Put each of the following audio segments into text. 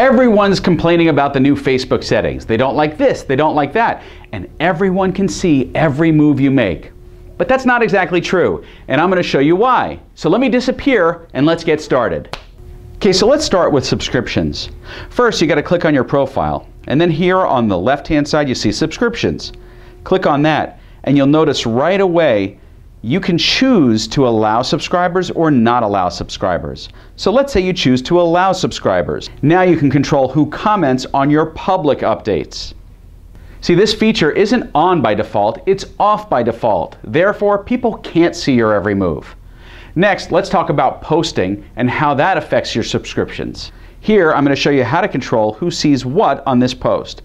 Everyone's complaining about the new Facebook settings. They don't like this, they don't like that. And everyone can see every move you make. But that's not exactly true, and I'm going to show you why. So let me disappear and let's get started. Okay, so let's start with subscriptions. First, you got to click on your profile, and then here on the left-hand side you see subscriptions. Click on that, and you'll notice right away you can choose to allow subscribers or not allow subscribers. So let's say you choose to allow subscribers. Now you can control who comments on your public updates. See, this feature isn't on by default, it's off by default. Therefore, people can't see your every move. Next, let's talk about posting and how that affects your subscriptions. Here, I'm going to show you how to control who sees what on this post.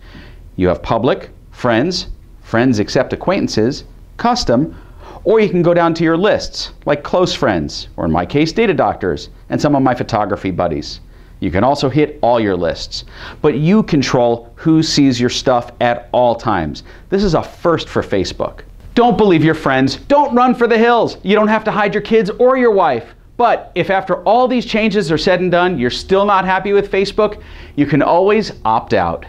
You have public, friends, friends except acquaintances, custom, or you can go down to your lists, like close friends, or in my case, data doctors, and some of my photography buddies. You can also hit all your lists, but you control who sees your stuff at all times. This is a first for Facebook. Don't believe your friends. Don't run for the hills. You don't have to hide your kids or your wife. But if after all these changes are said and done, you're still not happy with Facebook, you can always opt out.